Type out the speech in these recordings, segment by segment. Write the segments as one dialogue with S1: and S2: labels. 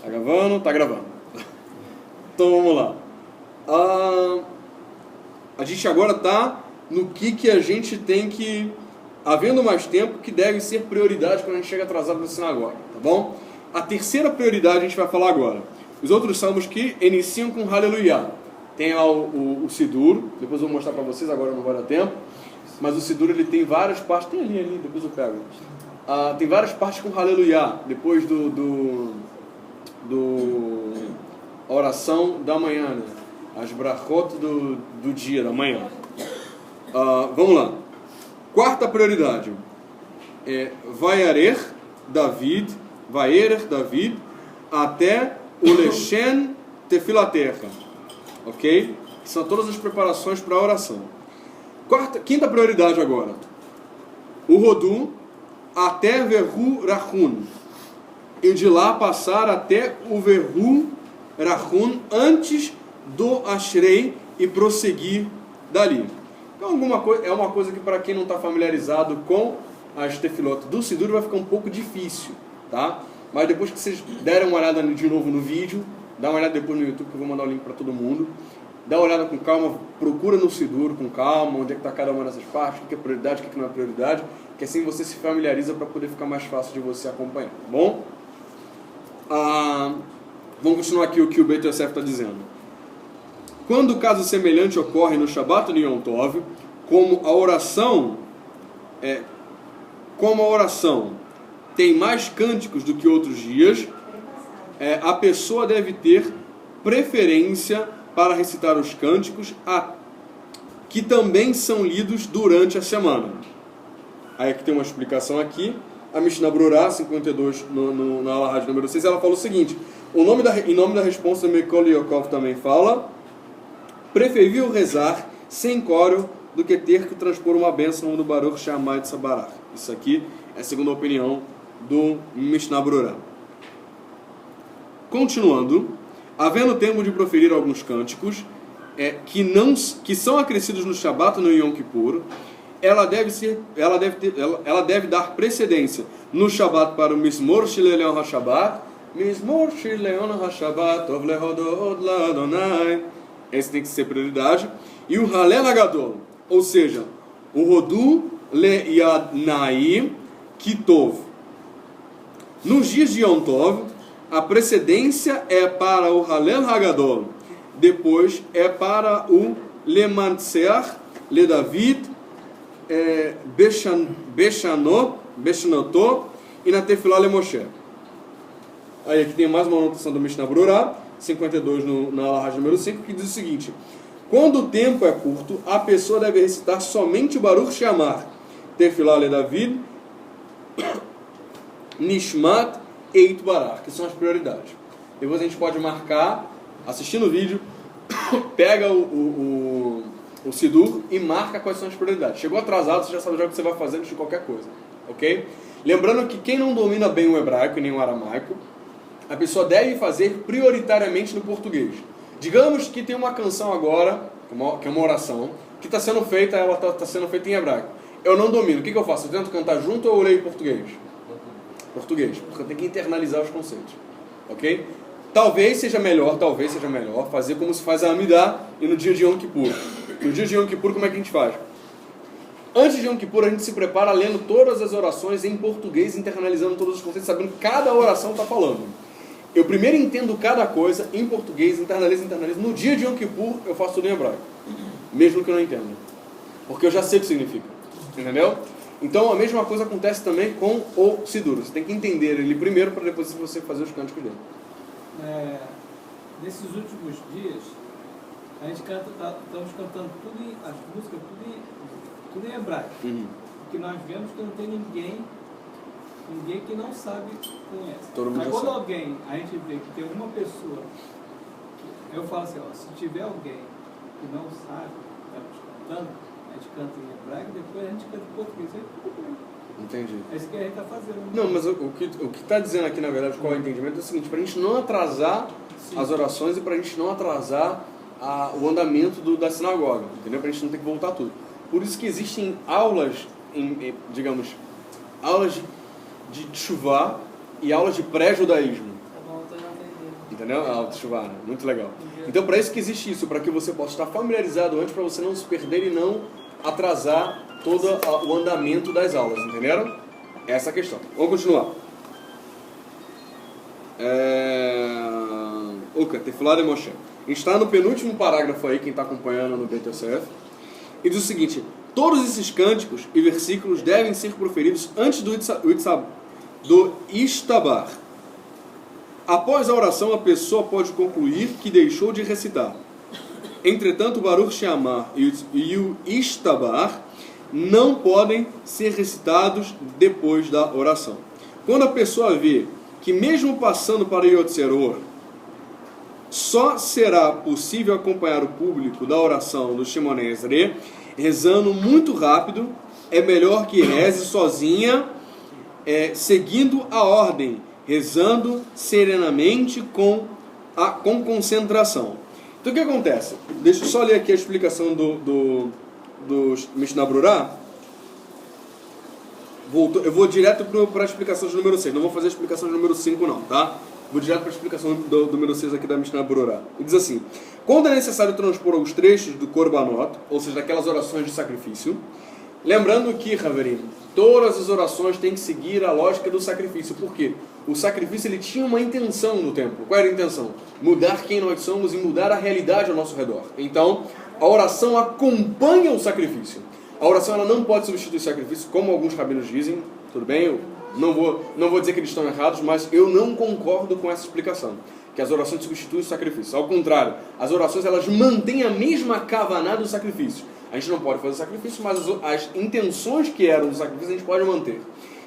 S1: Tá gravando? Tá gravando. Então vamos lá. A gente agora tá no que a gente tem que, havendo mais tempo, que deve ser prioridade quando a gente chega atrasado na sinagoga, tá bom? A terceira prioridade a gente vai falar agora. Os outros salmos que iniciam com Hallelujah. Tem lá o Sidur, depois eu vou mostrar para vocês, agora não vai dar tempo. Mas o Sidur ele tem várias partes, tem ali, depois eu pego. Tem várias partes com Hallelujah, depois a oração da manhã, né? As brachot do dia, da manhã. Vamos lá. Quarta prioridade. Vayerer David, até o Leshen Tefilatecha. Ok? São todas as preparações para a oração. Quinta prioridade agora. O Rodu até Verhu Rahun. E de lá passar até o Verhu Rahun antes do Ashrei e prosseguir dali. Então é uma coisa que para quem não está familiarizado com as tefilot do Sidur vai ficar um pouco difícil, tá? Mas depois que vocês derem uma olhada de novo no vídeo, dá uma olhada depois no YouTube que eu vou mandar o link para todo mundo. Dá uma olhada com calma, procura no Sidur com calma, onde é que está cada uma dessas partes, o que é prioridade, o que não é prioridade, que assim você se familiariza para poder ficar mais fácil de você acompanhar, tá bom? Vamos continuar aqui o que o Beit Yosef está dizendo. Quando o caso semelhante ocorre no Shabbat de Yom Tov, como a oração tem mais cânticos do que outros dias, a pessoa deve ter preferência para recitar os cânticos que também são lidos durante a semana. Aí aqui tem uma explicação aqui. A Mishnah Brurah 52 na Alahá número 6, ela fala o seguinte: em nome da resposta, Mekol Yokov também fala: preferível rezar sem coro do que ter que transpor uma bênção do Baruch Shammai de Sabarach. Isso aqui é a segunda opinião do Mishnah Brurah. Continuando, havendo tempo de proferir alguns cânticos que são acrescidos no Shabat no Yom Kippur, ela deve dar precedência no Shabat para o Mizmor Shel Leon HaShabbat, Mizmor Shel Leon HaShabbat, Tov Lehodot LaAdonai. Esse tem que ser prioridade. E o Halel Hagadol, ou seja, o Rodu Le Yadnai Kitov. Nos dias de Yom Tov, a precedência é para o Halel Hagadol, depois é para o Le Mantseach, Le David, Beshanoto e na Tefilá Le Moshe. Aí aqui tem mais uma anotação do Mishnah Brurah 52 na Alahá número 5, que diz o seguinte: quando o tempo é curto, a pessoa deve recitar somente o Baruch She'amar, Tefilá Le David, Nishmat e Itbarach, que são as prioridades. Depois a gente pode marcar, assistindo o vídeo, pega o Sidur e marca quais são as prioridades. Chegou atrasado, você já sabe o que você vai fazer antes de qualquer coisa, ok? Lembrando que quem não domina bem o hebraico e nem o aramaico, a pessoa deve fazer prioritariamente no português. Digamos que tem uma canção agora, que é uma oração, que está sendo feita, ela está sendo feita em hebraico. Eu não domino, o que eu faço? Eu tento cantar junto ou eu leio em português? Português, porque eu tenho que internalizar os conceitos, ok? Talvez seja melhor fazer como se faz a Amidah e no dia de Yom Kippur. No dia de Yom Kippur, como é que a gente faz? Antes de Yom Kippur, a gente se prepara lendo todas as orações em português, internalizando todos os conceitos, sabendo que cada oração está falando. Eu primeiro entendo cada coisa em português, internalizo. No dia de Yom Kippur, eu faço tudo em hebraico, mesmo que eu não entenda, porque eu já sei o que significa, entendeu? Então a mesma coisa acontece também com o Sidur. Você tem que entender ele primeiro para depois você fazer os cânticos dele.
S2: Nesses últimos dias, a gente estamos cantando as músicas tudo em hebraico. Porque nós vemos que não tem ninguém que não sabe, conhece. Mas quando alguém, a gente vê que tem uma pessoa, eu falo assim, se tiver alguém que não sabe, está cantando, a gente canta em hebraico, depois a gente canta em português, aí tudo bem.
S1: Entendi.
S2: É isso que a gente está fazendo.
S1: Não, mas o que está dizendo aqui, na verdade, qual é o entendimento, é o seguinte: para a gente não atrasar as orações e para a gente não atrasar o andamento da sinagoga, entendeu? Para a gente não ter que voltar tudo. Por isso que existem aulas, aulas de tshuvá e aulas de pré-judaísmo.
S3: Tá bom, então já entendi.
S1: entendeu? A autochuvá, muito legal. Então, para isso que existe isso, para que você possa estar familiarizado antes, para você não se perder e não atrasar todo o andamento das aulas, entenderam? Essa é a questão. Vamos continuar. Tefilá de Moshe. A gente está no penúltimo parágrafo aí, quem está acompanhando no BTCF, e diz o seguinte: todos esses cânticos e versículos devem ser proferidos antes do Ishtabar. Após a oração, a pessoa pode concluir que deixou de recitar. Entretanto, o Baruch She'amar e o Ishtabar não podem ser recitados depois da oração. Quando a pessoa vê que mesmo passando para Yotzeror, só será possível acompanhar o público da oração do Shemoneh Esrei rezando muito rápido, é melhor que reze sozinha, seguindo a ordem, rezando serenamente com concentração. Então o que acontece? Deixa eu só ler aqui a explicação do Mishnah Brurah. Eu vou direto para a explicação de número 6, não vou fazer a explicação de número 5 não, tá? Vou direto para a explicação do número 6 aqui da Mishnah Brurah. Ele diz assim: quando é necessário transpor os trechos do Korbanot, ou seja, daquelas orações de sacrifício, lembrando que, Haverim, todas as orações têm que seguir a lógica do sacrifício. Por quê? O sacrifício ele tinha uma intenção no templo. Qual era a intenção? Mudar quem nós somos e mudar a realidade ao nosso redor. Então, a oração acompanha o sacrifício. A oração ela não pode substituir o sacrifício, como alguns rabinos dizem. Tudo bem? Eu não vou dizer que eles estão errados, mas eu não concordo com essa explicação, que as orações substituem o sacrifício. Ao contrário, as orações elas mantêm a mesma kavaná do sacrifício. A gente não pode fazer sacrifício, mas as intenções que eram do sacrifício a gente pode manter.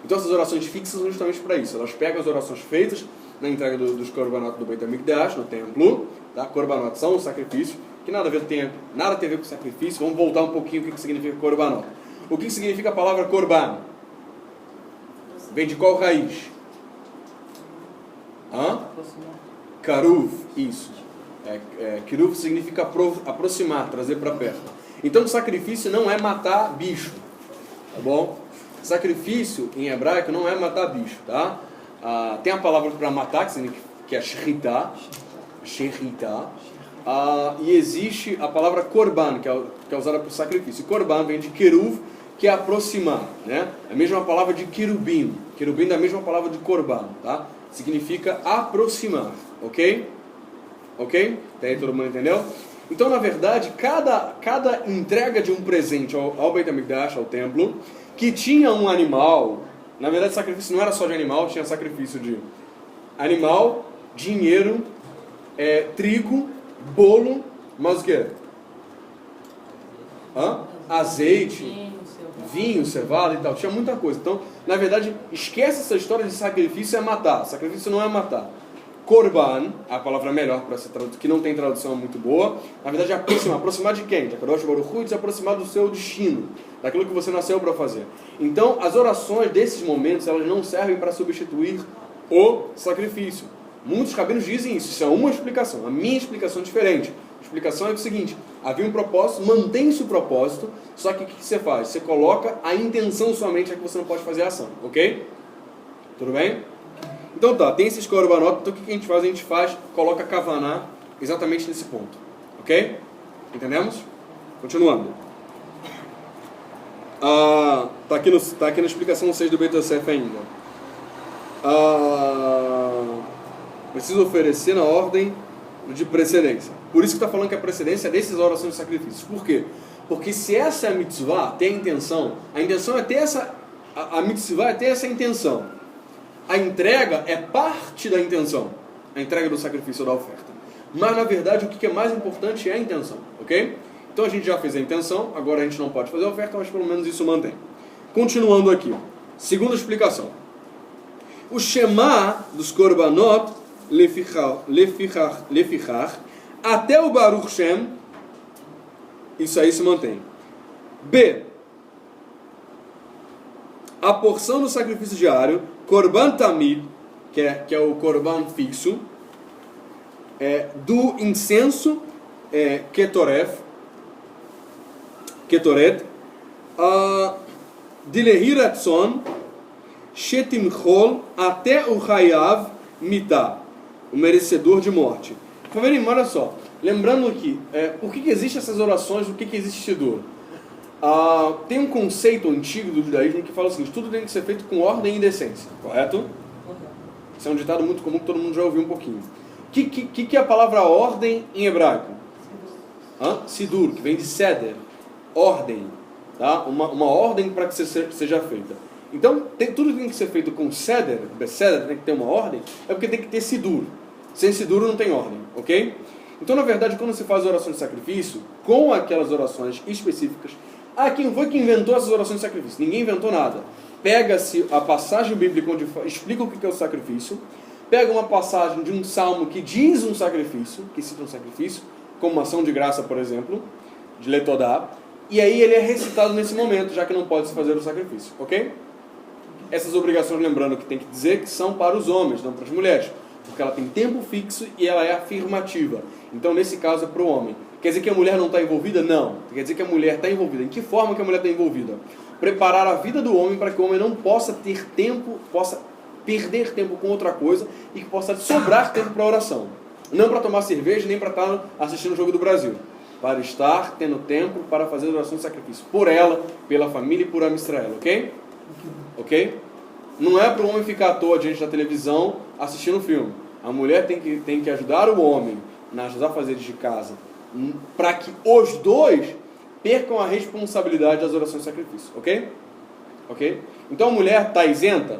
S1: Então essas orações fixas são justamente para isso. Elas pegam as orações feitas na entrega dos korbanot do Beit HaMikdash, no templo. Tá? Korbanot são o sacrifício, que nada tem a ver com sacrifício. Vamos voltar um pouquinho o que significa korbanot. O que significa a palavra korban? Vem de qual raiz? Karuv, isso. Karuv significa aproximar, trazer para perto. Então o sacrifício não é matar bicho, tá bom? Sacrifício em hebraico não é matar bicho, tá? Tem a palavra para matar, que é shechita, e existe a palavra korban, que é usada para o sacrifício. Korban vem de keruv, que é aproximar, né? É a mesma palavra de querubim. Querubim é a mesma palavra de korban, tá? Significa aproximar, ok? Ok? Até aí todo mundo entendeu? Então, na verdade, cada entrega de um presente ao Beit HaMikdash, ao templo, que tinha um animal, na verdade o sacrifício não era só de animal, tinha sacrifício de animal, dinheiro, trigo, bolo, mas o que? Azeite, vinho, cevada e tal, tinha muita coisa. Então, na verdade, esquece essa história de sacrifício é matar. Sacrifício não é matar. Korban, a palavra melhor para ser traduzida, que não tem tradução muito boa, na verdade é aproximar. Aproximar de quem? De Akadosh Baruch Hu, de se aproximar do seu destino, daquilo que você nasceu para fazer. Então, as orações desses momentos, elas não servem para substituir o sacrifício. Muitos rabinos dizem isso é uma explicação. A minha explicação é diferente. A explicação é o seguinte: havia um propósito, mantém-se o propósito, só que o que você faz? Você coloca a intenção somente, é que você não pode fazer a ação, ok? Tudo bem? Então tá, tem esses korbanot, então o que a gente faz? A gente coloca a kavaná exatamente nesse ponto, ok? Entendemos? Continuando. Tá aqui na explicação 6 do Beit Yosef ainda. Precisa oferecer na ordem de precedência. Por isso que está falando que a precedência é dessas orações de sacrifícios. Por quê? Porque se essa é a mitzvah, tem a intenção é ter essa... A mitzvah é ter essa intenção. A entrega é parte da intenção. A entrega do sacrifício ou da oferta. Mas, na verdade, o que é mais importante é a intenção. Ok? Então a gente já fez a intenção, agora a gente não pode fazer a oferta, mas pelo menos isso mantém. Continuando aqui. Segunda explicação. O Shema dos Korbanot, Lefichar, até o Baruch Shem, isso aí se mantém. B. A porção do sacrifício diário, Korban Tamid, que é o Korban fixo, do incenso, Ketoret, de Lehiratzon, Shetimchol, até o Hayav Mitah. o merecedor de morte. Favorim, olha só, lembrando aqui, por que existem essas orações, o que existe Sidur? Tem um conceito antigo do judaísmo que fala o seguinte: tudo tem que ser feito com ordem e decência, correto? Isso é um ditado muito comum que todo mundo já ouviu um pouquinho. O que é a palavra ordem em hebraico? Sidur, que vem de seder, ordem, tá? Uma ordem para que seja feita. Então, tudo tem que ser feito com seder, tem que ter uma ordem, é porque tem que ter sidur. Sem sidur não tem ordem, ok? Então, na verdade, quando se faz oração de sacrifício, com aquelas orações específicas, quem foi que inventou essas orações de sacrifício? Ninguém inventou nada. Pega-se a passagem bíblica onde explica o que é o sacrifício, pega uma passagem de um salmo que diz um sacrifício, que cita um sacrifício, como uma ação de graça, por exemplo, de Letodá, e aí ele é recitado nesse momento, já que não pode se fazer o sacrifício, ok? Essas obrigações, lembrando que tem que dizer que são para os homens, não para as mulheres, porque ela tem tempo fixo e ela é afirmativa. Então, nesse caso, é para o homem. Quer dizer que a mulher não está envolvida? Não. Quer dizer que a mulher está envolvida. Em que forma que a mulher está envolvida? Preparar a vida do homem para que o homem não possa ter tempo, possa perder tempo com outra coisa e que possa sobrar tempo para oração. Não para tomar cerveja, nem para estar assistindo o Jogo do Brasil. Para estar tendo tempo para fazer oração de sacrifício. Por ela, pela família e por Am Israel, ok? Ok? Não é para o homem ficar à toa diante da televisão assistindo o filme. A mulher tem que ajudar o homem nos afazeres de casa, para que os dois percam a responsabilidade das orações de sacrifício, ok? Ok? Então a mulher está isenta?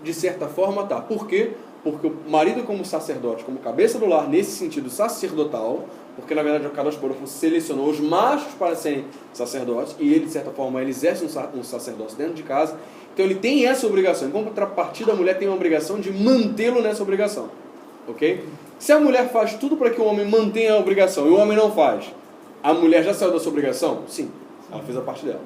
S1: De certa forma está. Por quê? Porque o marido, como sacerdote, como cabeça do lar, nesse sentido sacerdotal, porque na verdade o Kadosh Baruch Hu selecionou os machos para serem sacerdotes, e ele, de certa forma, ele exerce um sacerdócio dentro de casa, então ele tem essa obrigação. Em contrapartida, a mulher tem a obrigação de mantê-lo nessa obrigação, ok? Se a mulher faz tudo para que o homem mantenha a obrigação e o homem não faz, a mulher já saiu da sua obrigação? Sim, ela fez a parte dela.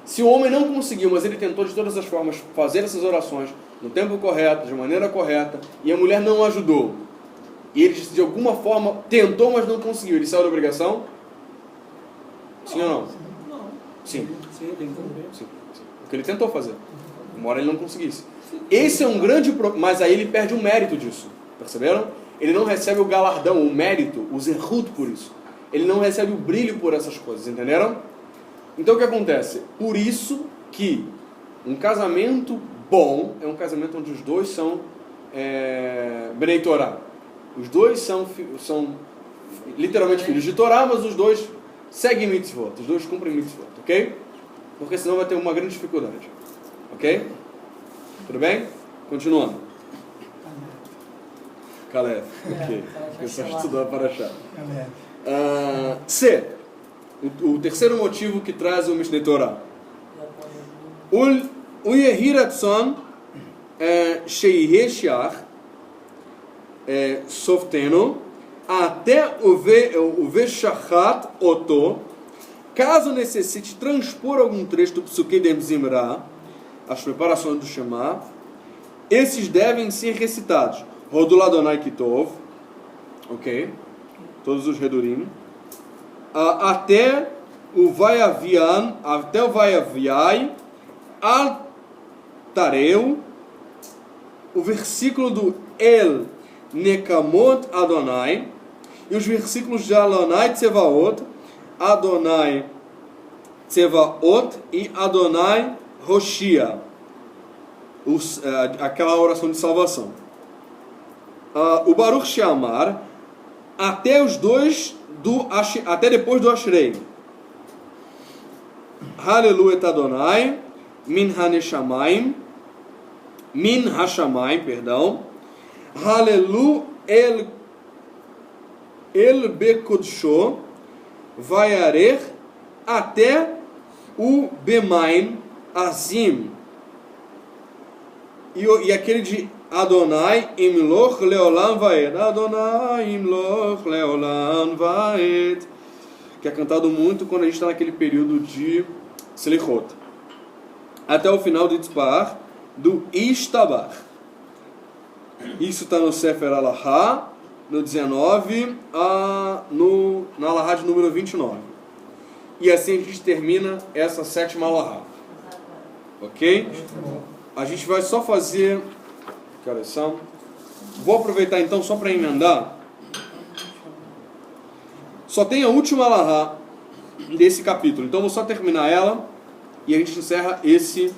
S1: Se o homem não conseguiu, mas ele tentou de todas as formas fazer essas orações no tempo correto, de maneira correta, e a mulher não ajudou, e ele de alguma forma tentou, mas não conseguiu, ele saiu da obrigação? Sim ou não?
S2: Não.
S1: Sim.
S2: Sim, tem que cumprir.
S1: Sim. O que ele tentou fazer. Embora ele não conseguisse. Esse é um grande problema, mas aí ele perde o mérito disso. Perceberam? Ele não recebe o galardão, o mérito, o zerhut por isso. Ele não recebe o brilho por essas coisas, entenderam? Então o que acontece? Por isso que um casamento bom é um casamento onde os dois são Bnei Torá. Os dois são literalmente filhos de Torá, mas os dois seguem mitzvot, os dois cumprem mitzvot, ok? Porque senão vai ter uma grande dificuldade. Ok? Tudo bem? Continuando. Caleb. Ok. Eu só estudou para achar. C. O terceiro motivo que traz o Mishneh Torah. O Yehiratson Sheiheshiach Softeno até o Veshachat Oto, caso necessite transpor algum trecho do Psukei de Zimra, as preparações do Shema, esses devem ser recitados. Rodul Adonai Kitov, ok? Todos os Redurim. Até o Vayavian, até o Vayaviai, Al Tareu, o versículo do El Nekamot Adonai, e os versículos de Adonai Tsevaot, Adonai Tsevaot e Adonai Hoshia, aquela oração de salvação. O Baruch Sheamar, até os dois até depois do Ashrei. Hallelu et Adonai min Hashamayim, perdão. Hallelu el Bekodsho Vayarer, até o Bemaim Azim. E aquele de Adonai imloch leolam vaed. Adonai imloch leolam vaed. Que é cantado muito quando a gente está naquele período de Selichot. Até o final do Itzpar, do Ishtabar. Isso está no Sefer Alahá, no 19, na Alahá de número 29. E assim a gente termina essa sétima Alahá. Ok? A gente vai só fazer... Que horas são? Vou aproveitar então só para emendar. Só tem a última alahá desse capítulo, então vou só terminar ela e a gente encerra esse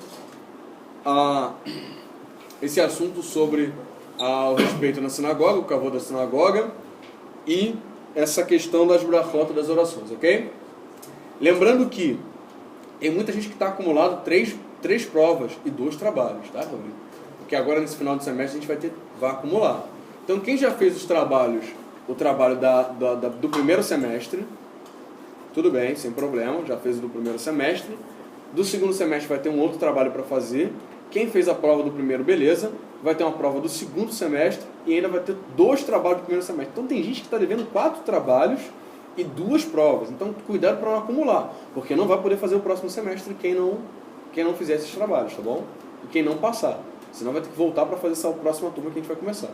S1: assunto sobre o respeito na sinagoga, o kavod da sinagoga e essa questão das brachot, das orações, ok? Lembrando que tem muita gente que está acumulado três provas e 2 trabalhos, tá? Porque agora nesse final de semestre a gente vai acumular. Então quem já fez os trabalhos, o trabalho do primeiro semestre, tudo bem, sem problema, já fez o do primeiro semestre. Do segundo semestre vai ter um outro trabalho para fazer. Quem fez a prova do primeiro, beleza, vai ter uma prova do segundo semestre e ainda vai ter 2 trabalhos do primeiro semestre. Então tem gente que está devendo 4 trabalhos e 2 provas. Então cuidado para não acumular, porque não vai poder fazer o próximo semestre quem não fizer esses trabalhos, tá bom? E quem não passar. Senão vai ter que voltar para fazer essa próxima turma que a gente vai começar.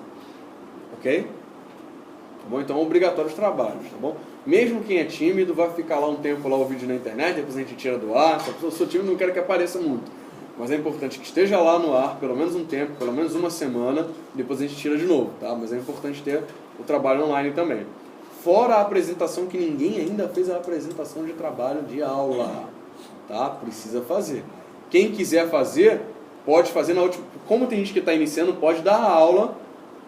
S1: Ok? Tá bom? Então é obrigatório os trabalhos, tá bom? Mesmo quem é tímido vai ficar lá um tempo lá o vídeo na internet, depois a gente tira do ar. Se eu sou tímido, não quero que apareça muito. Mas é importante que esteja lá no ar pelo menos um tempo, pelo menos uma semana, depois a gente tira de novo, tá? Mas é importante ter o trabalho online também. Fora a apresentação, que ninguém ainda fez a apresentação de trabalho de aula, tá? Precisa fazer. Quem quiser fazer, pode fazer na última... Como tem gente que está iniciando, pode dar a aula,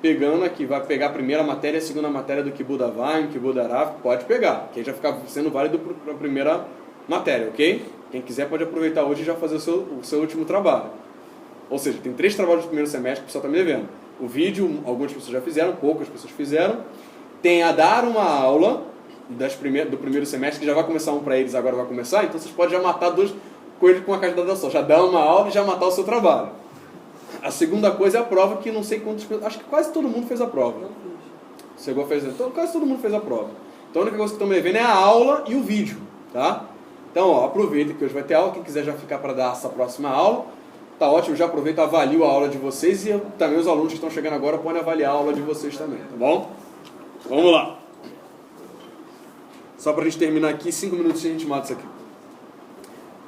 S1: pegando aqui, vai pegar a primeira matéria e a segunda matéria do Kibud Avayim, Kibud Arav, pode pegar, que aí já fica sendo válido para a primeira matéria, ok? Quem quiser pode aproveitar hoje e já fazer o seu último trabalho. Ou seja, tem 3 trabalhos do primeiro semestre que o pessoal está me devendo. O vídeo, algumas pessoas já fizeram, poucas pessoas fizeram. Tem a dar uma aula do primeiro semestre, que já vai começar um para eles, agora vai começar, então vocês podem já matar 2 coelhos com a cajadada só. Já dar uma aula e já matar o seu trabalho. A segunda coisa é a prova, que não sei quantas pessoas... Acho que quase todo mundo fez a prova. Chegou a fazer... Então, quase todo mundo fez a prova. Então a única coisa que estão me devendo é a aula e o vídeo, tá? Então, ó, aproveita que hoje vai ter aula. Quem quiser já ficar para dar essa próxima aula, tá ótimo. Já aproveita, avalio a aula de vocês e também os alunos que estão chegando agora podem avaliar a aula de vocês também, tá bom? Vamos lá. Só para a gente terminar aqui, 5 minutos e a gente mata isso aqui.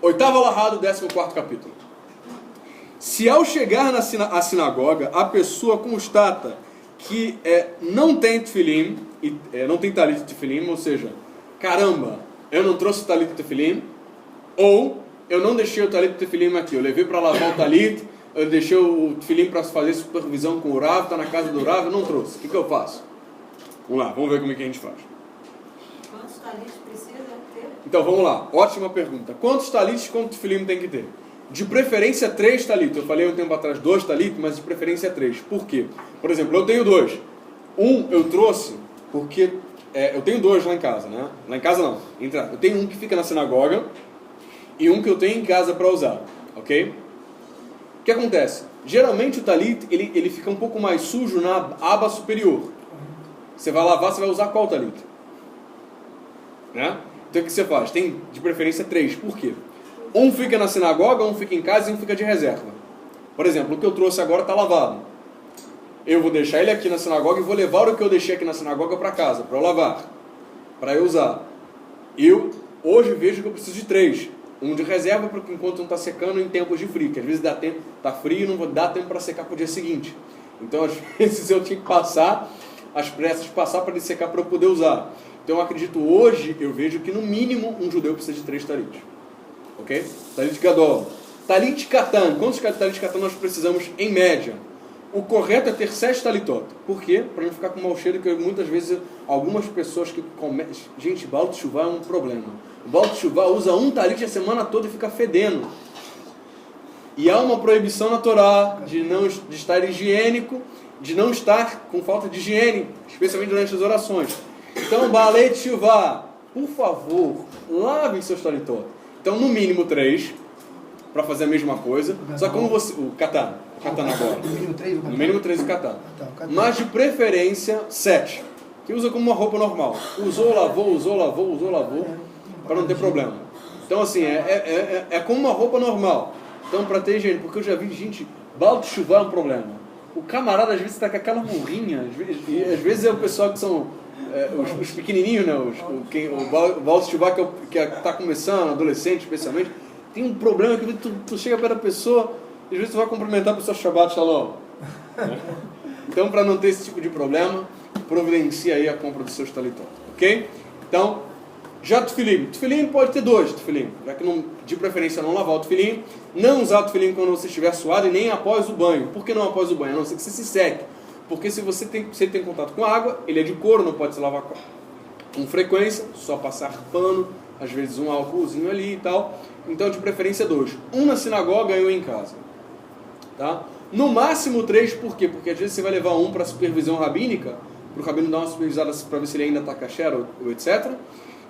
S1: 8ª alahá do 14º capítulo. Se ao chegar à sinagoga, a pessoa constata que não tem tefilim, não tem talit de tefilim, ou seja, caramba, eu não trouxe o talit de tefilim, ou eu não deixei o talit de tefilim aqui, eu levei para lavar o talit, eu deixei o tefilim para fazer supervisão com o Rav, está na casa do Rav, eu não trouxe. O que eu faço? Vamos lá, vamos ver como é que a gente faz.
S3: Quantos talits precisa ter?
S1: Então, vamos lá. Ótima pergunta. Quantos talits, quantos tefilim tem que ter? De preferência 3 talit. Eu falei um tempo atrás 2 talit, mas de preferência 3. Por quê? Por exemplo, eu tenho 2. Um eu trouxe porque eu tenho 2 lá em casa, né? Lá em casa não. Eu tenho um que fica na sinagoga e um que eu tenho em casa para usar, ok? O que acontece? Geralmente o talit ele fica um pouco mais sujo na aba superior. Você vai lavar, você vai usar qual talit? Né? Então o que você faz? Tem de preferência 3. Por quê? Um fica na sinagoga, um fica em casa e um fica de reserva. Por exemplo, o que eu trouxe agora está lavado. Eu vou deixar ele aqui na sinagoga e vou levar o que eu deixei aqui na sinagoga para casa, para eu lavar, para eu usar. Eu hoje vejo que eu preciso de 3. Um de reserva, porque enquanto não está secando em tempos de frio, que às vezes dá tempo, está frio e não dá tempo para secar para o dia seguinte. Então às vezes eu tinha que passar as pressas, passar para ele secar para eu poder usar. Então eu acredito hoje, eu vejo que no mínimo um judeu precisa de 3 talits. Ok? Talit gadol. Talit katan. Quantos talit katan nós precisamos em média? O correto é ter 7 talitot. Por quê? Para não ficar com mau cheiro, que muitas vezes algumas pessoas que cometem... Gente, Baal Teshuvah é um problema. O Baal Teshuvah usa um talit a semana toda e fica fedendo. E há uma proibição na Torá de estar higiênico, de não estar com falta de higiene, especialmente durante as orações. Então, Baal Teshuvah, por favor, lavem seus talitot. Então, no mínimo 3, para fazer a mesma coisa. Só que como você... O katan agora. No mínimo 3 o katan. Mas de preferência 7. Que usa como uma roupa normal. Usou, lavou, para não ter problema. Então, assim, é como uma roupa normal. Então, para ter higiene. Porque eu já vi gente... Baal Teshuvah é um problema. O camarada, às vezes, está com aquela morrinha. E às vezes é o pessoal que são... os pequenininhos, né? O Baal Teshuvah que está começando, adolescente especialmente, tem um problema que tu chega perto da pessoa e às vezes tu vai cumprimentar a pessoa Shabbat Shalom. Então, para não ter esse tipo de problema, providencia aí a compra dos seus talitot, ok? Então, já tefilim. Tefilim pode ter 2 tefilim, já que não, de preferência não lavar o tefilim. Não usar o tefilim quando você estiver suado e nem após o banho. Por que não após o banho? A não ser que você se seque. Porque se ele tem contato com água, ele é de couro, não pode se lavar com frequência, só passar pano, às vezes um álcoolzinho ali e tal. Então, de preferência 2. Um na sinagoga e um em casa. Tá? No máximo 3, por quê? Porque às vezes você vai levar um para supervisão rabínica, para o rabino dar uma supervisada para ver se ele ainda está kasher ou etc.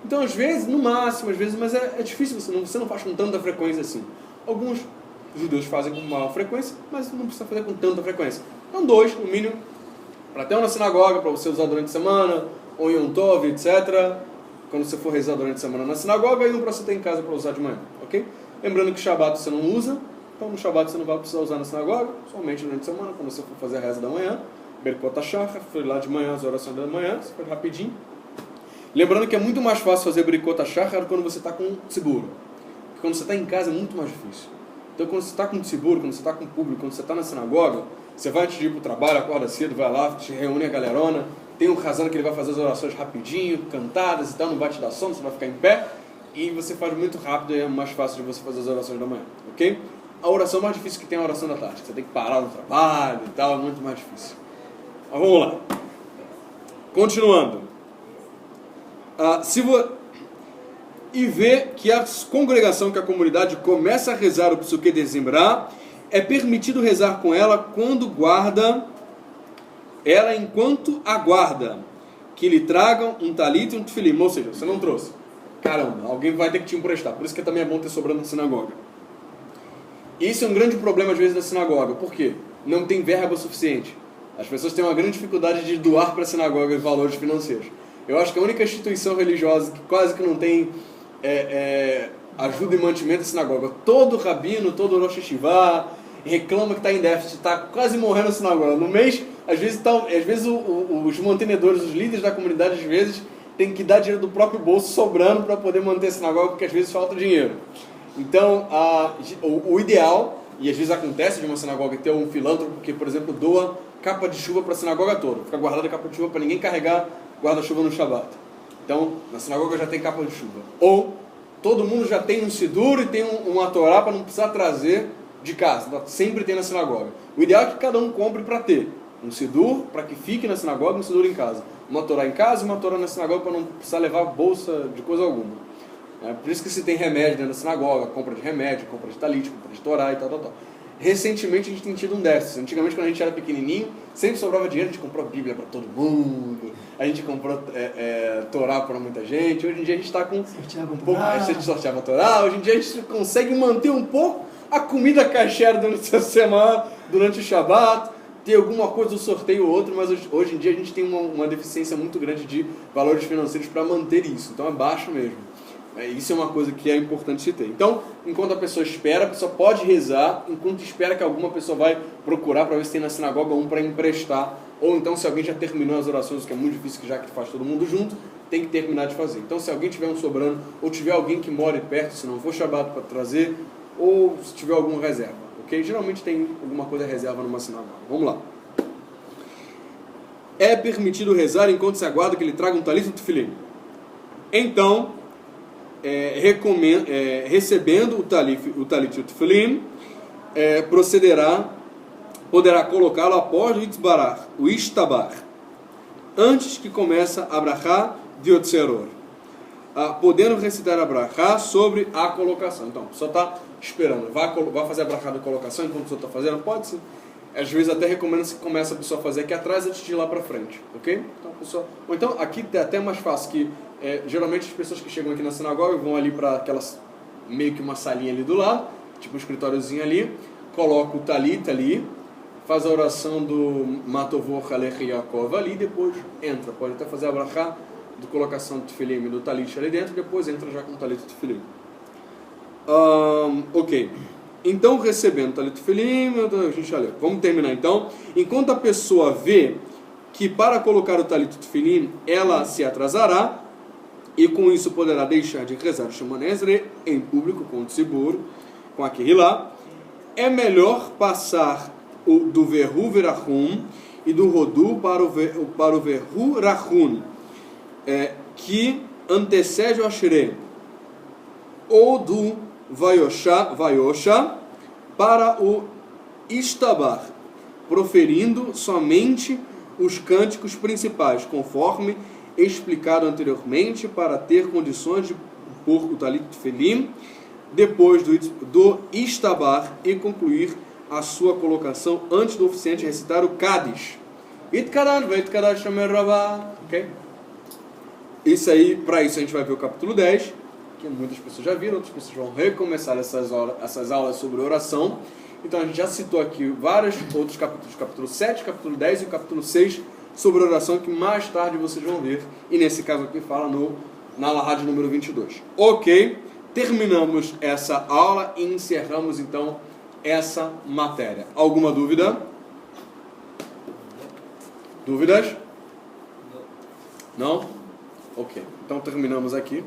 S1: Então, às vezes, no máximo, às vezes, mas é difícil, você não faz com tanta frequência assim. Alguns judeus fazem com maior frequência, mas não precisa fazer com tanta frequência. Então, 2, no mínimo, para ter um na sinagoga, para você usar durante a semana, ou em um tov, etc. Quando você for rezar durante a semana na sinagoga, e um para você ter em casa para usar de manhã, ok? Lembrando que Shabbat você não usa, então no Shabbat você não vai precisar usar na sinagoga, somente durante a semana, quando você for fazer a reza da manhã. Berkot HaShachar, foi lá de manhã, as orações da manhã, você faz rapidinho. Lembrando que é muito mais fácil fazer Berkot HaShachar quando você está com seguro. Porque quando você está em casa é muito mais difícil. Então quando você está com seguro, quando você está com público, quando você está na sinagoga, você vai antes de ir para o trabalho, acorda cedo, vai lá, te reúne a galerona, tem um Hazan que ele vai fazer as orações rapidinho, cantadas e tal, não vai te dar sono, você vai ficar em pé, e você faz muito rápido e é mais fácil de você fazer as orações da manhã, ok? A oração mais difícil que tem é a oração da tarde, você tem que parar no trabalho e tal, é muito mais difícil. Mas vamos lá. Continuando. E ver que a congregação, que a comunidade começa a rezar o Psuque de Zimra, é permitido rezar com ela quando guarda, ela enquanto aguarda que lhe tragam um talit e um tefilim. Ou seja, você não trouxe. Caramba, alguém vai ter que te emprestar. Por isso que também é bom ter sobrando na sinagoga. Isso é um grande problema às vezes da sinagoga. Por quê? Não tem verba suficiente. As pessoas têm uma grande dificuldade de doar para a sinagoga valores financeiros. Eu acho que a única instituição religiosa que quase que não tem ajuda e mantimento é a sinagoga. Todo rabino, todo Rosh Hashivá reclama que está em déficit, está quase morrendo a sinagoga. No mês, às vezes os mantenedores, os líderes da comunidade, às vezes, têm que dar dinheiro do próprio bolso sobrando para poder manter a sinagoga, porque às vezes falta dinheiro. Então, o ideal, e às vezes acontece de uma sinagoga ter um filântropo que, por exemplo, doa capa de chuva para a sinagoga toda. Fica guardada a capa de chuva para ninguém carregar guarda-chuva no Shabbat. Então, na sinagoga já tem capa de chuva. Ou todo mundo já tem um sidur e tem uma Torá para não precisar trazer de casa. Então, sempre tem na sinagoga. O ideal é que cada um compre para ter um sidur, para que fique na sinagoga, um sidur em casa. Uma Torá em casa e uma Torá na sinagoga para não precisar levar bolsa de coisa alguma. Por isso que se tem remédio dentro da sinagoga, compra de remédio, compra de talit, compra de Torá e tal. Recentemente a gente tem tido um déficit. Antigamente, quando a gente era pequenininho, sempre sobrava dinheiro, a gente comprou Bíblia para todo mundo, a gente comprou Torá para muita gente. Hoje em dia a gente está com um pouco mais, a gente sorteava Torá. Hoje em dia a gente consegue manter um pouco a comida kasher durante a semana, durante o Shabbat, ter alguma coisa do sorteio ou outro, mas hoje em dia a gente tem uma deficiência muito grande de valores financeiros para manter isso. Então é baixo mesmo. Isso é uma coisa que é importante se ter. Então, enquanto a pessoa espera, a pessoa pode rezar, enquanto espera que alguma pessoa vai procurar para ver se tem na sinagoga um para emprestar, ou então se alguém já terminou as orações, que é muito difícil, que já que faz todo mundo junto, tem que terminar de fazer. Então, se alguém tiver um sobrando, ou tiver alguém que more perto, se não for Shabbat para trazer, ou se tiver alguma reserva, ok? Geralmente tem alguma coisa reserva numa sinagoga. Vamos lá. É permitido rezar enquanto se aguarda que ele traga um talit e um tefilim. Então, recebendo o talit e o tefilim, poderá colocá-lo após o ishtabar, antes que comece a brachá de Yotzeror, podendo recitar a brachá sobre a colocação. Então, a pessoa está esperando, vai fazer a brachá da colocação enquanto a pessoa está fazendo? Pode sim. Às vezes até recomenda-se que comece a pessoa a fazer aqui atrás antes de ir lá para frente, ok? Então, ou então aqui é até mais fácil, que geralmente as pessoas que chegam aqui na sinagoga vão ali para aquelas, meio que uma salinha ali do lado, tipo um escritóriozinho ali, coloca o talit ali, faz a oração do Matovor Alech Yaakov ali, depois entra, pode até fazer a brachá de colocação do tefilim e do talit ali dentro, depois entra já com o talit e o tefilim. Ok. Então, recebendo o talit e o tefilim, a gente já leu. Vamos terminar então. Enquanto a pessoa vê que para colocar o talit e o tefilim, ela se atrasará, e com isso poderá deixar de rezar o Shemona Esrei em público, com o tzibur, com a Kehilá, é melhor passar do Vehu Verachum e do Rodu para o Verhu Rahun, que antecede o Ashrei, ou do Vayosha para o Ishtabar, proferindo somente os cânticos principais, conforme explicado anteriormente, para ter condições de pôr o Talit Tefilim depois do Ishtabar e concluir a sua colocação antes do oficiante recitar o Kaddish. Itkaran Veitkadash Shomer Rabah. Ok? Isso aí, para isso a gente vai ver o capítulo 10, que muitas pessoas já viram, outras pessoas vão recomeçar essas aulas sobre oração. Então a gente já citou aqui vários outros capítulos, capítulo 7, capítulo 10 e o capítulo 6, sobre oração, que mais tarde vocês vão ver. E nesse caso aqui fala na aula de número 22. Ok, terminamos essa aula e encerramos então essa matéria. Alguma dúvida? Dúvidas? Não? Ok, então terminamos aqui.